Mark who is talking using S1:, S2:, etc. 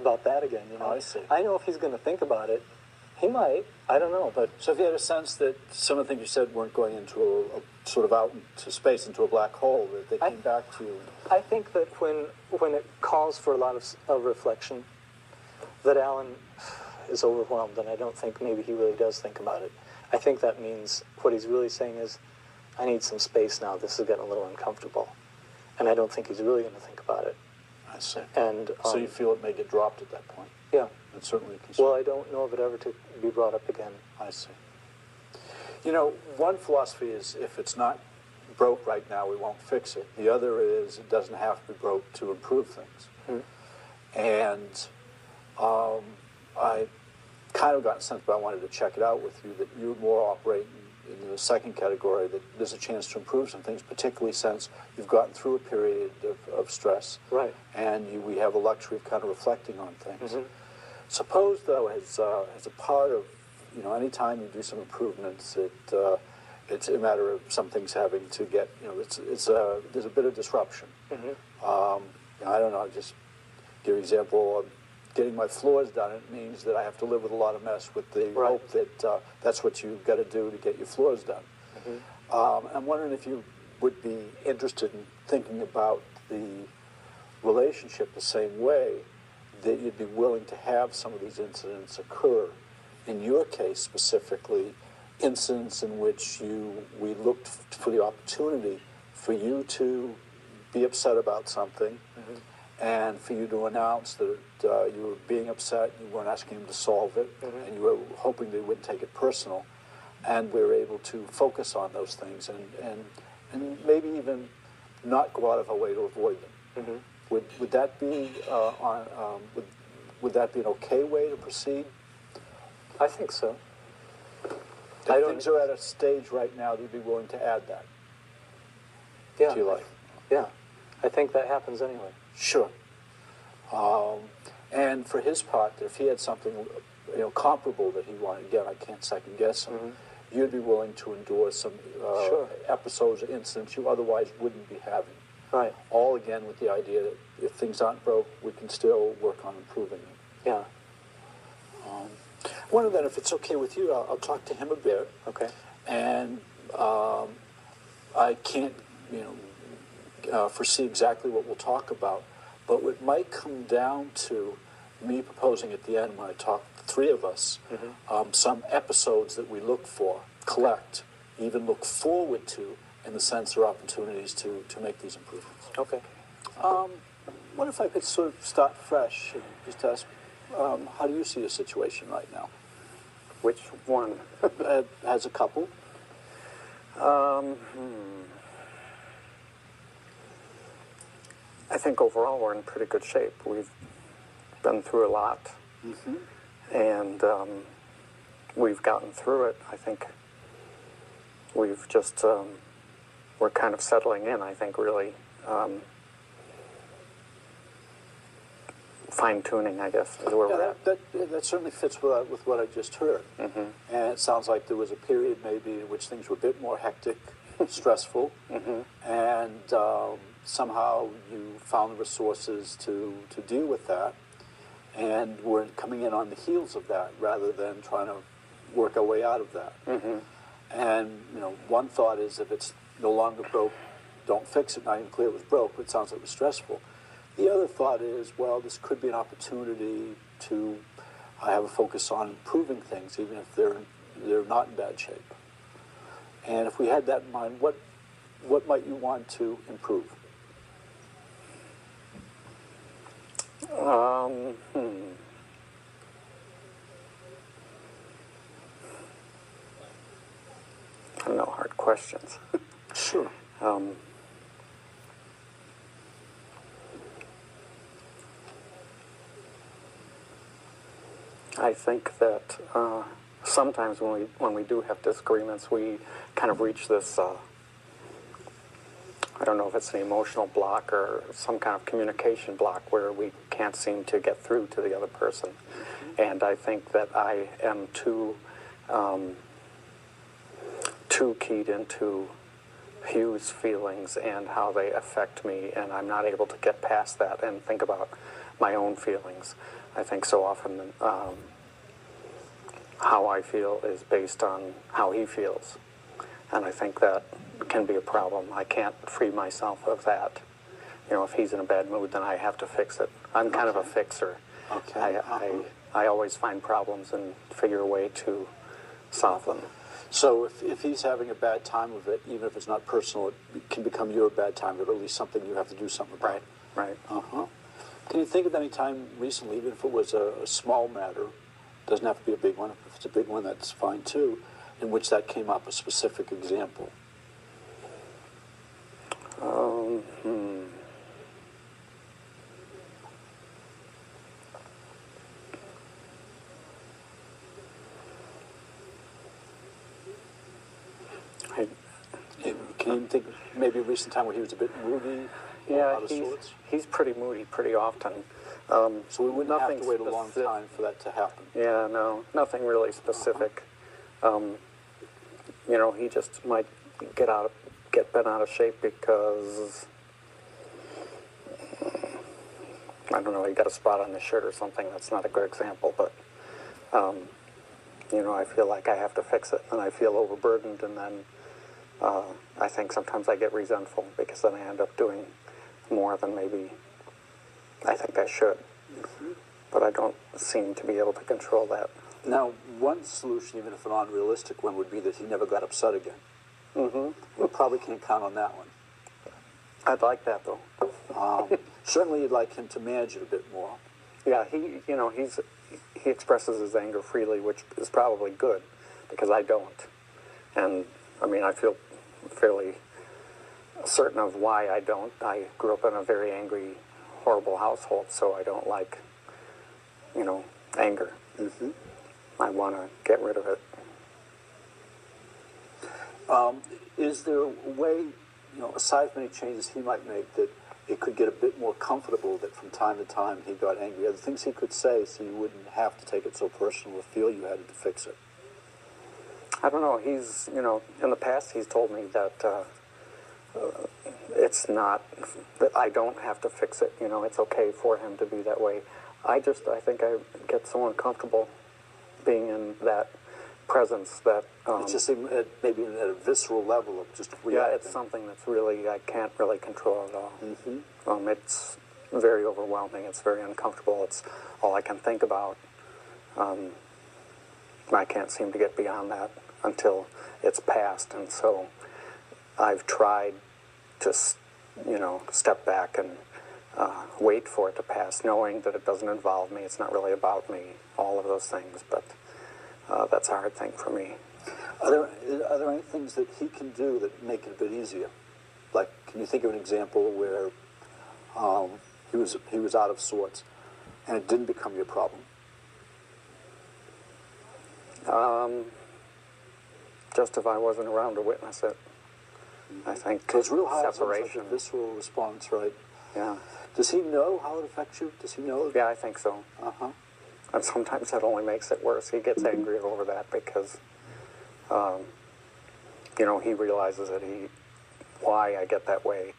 S1: about that again. You know,
S2: I see.
S1: I know if he's going to think about it, he might. I don't know, but
S2: So if you had a sense that some of the things you said weren't going into a sort of out into space, into a black hole, that they came back to you.
S1: I think that when it calls for a lot of reflection, that Alan is overwhelmed, and I don't think maybe he really does think about it. I think that means what he's really saying is, I need some space now. This is getting a little uncomfortable. And I don't think he's really going to think about it.
S2: I see.
S1: And
S2: so you feel it may get dropped at that point?
S1: Yeah.
S2: It's certainly a concern.
S1: Well, I don't know of it ever to be brought up again.
S2: I see. You know, one philosophy is if it's not broke right now, we won't fix it. The other is it doesn't have to be broke to improve things. And I kind of got a sense, but I wanted to check it out with you, that you more operate in the second category, that there's a chance to improve some things, particularly since you've gotten through a period of stress.
S1: Right.
S2: And we have the luxury of kind of reflecting on things. Suppose, though, as a part of, you know, any time you do some improvements, it's a matter of some things having to get, you know, there's a bit of disruption. You know, I don't know, just give an example of getting my floors done. It means that I have to live with a lot of mess with the hope that that's what you've got to do to get your floors done. I'm wondering if you would be interested in thinking about the relationship the same way, that you'd be willing to have some of these incidents occur. In your case specifically, incidents in which we looked for the opportunity for you to be upset about something, and for you to announce that you were being upset, you weren't asking him to solve it, and you were hoping they wouldn't take it personal, and we were able to focus on those things and maybe even not go out of our way to avoid them. Would that be would that be an okay way to proceed?
S1: I think so.
S2: If things are at a stage right now, that you'd be willing to add that to your life.
S1: Yeah, I think that happens anyway.
S2: Sure. And for his part, if he had something, you know, comparable that he wanted, again, I can't second guess him, you'd be willing to endure some episodes or incidents you otherwise wouldn't be having.
S1: Right.
S2: All again with the idea that if things aren't broke, we can still work on improving them.
S1: Yeah.
S2: I wonder then if it's okay with you, I'll talk to him a bit.
S1: Okay.
S2: And I can't, you know, foresee exactly what we'll talk about, but it might come down to me proposing at the end, when I talk to the three of us, some episodes that we look for, collect, even look forward to, in the sense or opportunities to make these improvements.
S1: Okay.
S2: What if I could sort of start fresh and just ask, how do you see the situation right now?
S3: Which one?
S2: As a couple?
S3: I think overall we're in pretty good shape. We've been through a lot, and we've gotten through it. I think we've just, we're kind of settling in, I think, really. Fine-tuning, I guess, is where we're at.
S2: That certainly fits with what I just heard. And it sounds like there was a period maybe in which things were a bit more hectic, stressful, and somehow you found the resources to deal with that, and we're coming in on the heels of that rather than trying to work our way out of that. And, you know, one thought is if it's no longer broke, don't fix it. Not even clear it was broke, but it sounds like it was stressful. The other thought is, well, this could be an opportunity to have a focus on improving things, even if they're not in bad shape. And if we had that in mind, what might you want to improve?
S3: I don't know, hard questions.
S2: Sure.
S3: I think that sometimes when we do have disagreements, we kind of reach this, I don't know if it's an emotional block or some kind of communication block where we can't seem to get through to the other person. And I think that I am too keyed into Hugh's feelings and how they affect me, and I'm not able to get past that and think about my own feelings. I think so often how I feel is based on how he feels. And I think that can be a problem. I can't free myself of that. You know, if he's in a bad mood, then I have to fix it. I'm kind of a fixer.
S2: Okay.
S3: I always find problems and figure a way to solve them.
S2: So if he's having a bad time of it, even if it's not personal, it can become your bad time, but at least something you have to do something about.
S3: Right.
S2: Uh-huh. Can you think of any time recently, even if it was a small matter, doesn't have to be a big one, if it's a big one, that's fine too, in which that came up, a specific example? Can you think maybe a recent time where he was a bit moody,
S3: Yeah,
S2: out of sorts?
S3: he's pretty moody pretty often.
S2: So we wouldn't have to wait a long
S3: specific.
S2: time for that to happen.
S3: Yeah, no, nothing really specific. You know, he just might get bent out of shape because I don't know, he got a spot on his shirt or something. That's not a good example, but you know, I feel like I have to fix it, and I feel overburdened, and then I think sometimes I get resentful because then I end up doing more than maybe I think I should. But I don't seem to be able to control that.
S2: Now, one solution, even if an unrealistic one, would be that he never got upset again. We probably can't count on that one.
S3: I'd like that though.
S2: Certainly, you'd like him to manage it a bit more.
S3: Yeah, he expresses his anger freely, which is probably good because I don't. And I mean, I feel fairly certain of why I don't. I grew up in a very angry, horrible household, so I don't like, you know, anger. I want to get rid of it.
S2: Is there a way, you know, aside from any changes he might make, that it could get a bit more comfortable that from time to time he got angry? Are there things he could say so you wouldn't have to take it so personal or feel you had to fix it?
S3: I don't know. He's, you know, in the past he's told me that it's not, that I don't have to fix it. You know, it's okay for him to be that way. I think I get so uncomfortable being in that presence that...
S2: it's just maybe at a visceral level of just reacting.
S3: Yeah, it's something that's really, I can't really control at all. It's very overwhelming. It's very uncomfortable. It's all I can think about. I can't seem to get beyond that until it's passed. And so I've tried to, you know, step back and wait for it to pass, knowing that it doesn't involve me. It's not really about me, all of those things. But that's a hard thing for me.
S2: Are there any things that he can do that make it a bit easier? Like, can you think of an example where he was out of sorts and it didn't become your problem?
S3: Just if I wasn't around to witness it, I think.
S2: So it's real hard.
S3: Separation.
S2: Like a visceral response, right?
S3: Yeah.
S2: Does he know how it affects you? Does he know?
S3: Yeah, I think so. And sometimes that only makes it worse. He gets angry over that because, you know, he realizes that why I get that way.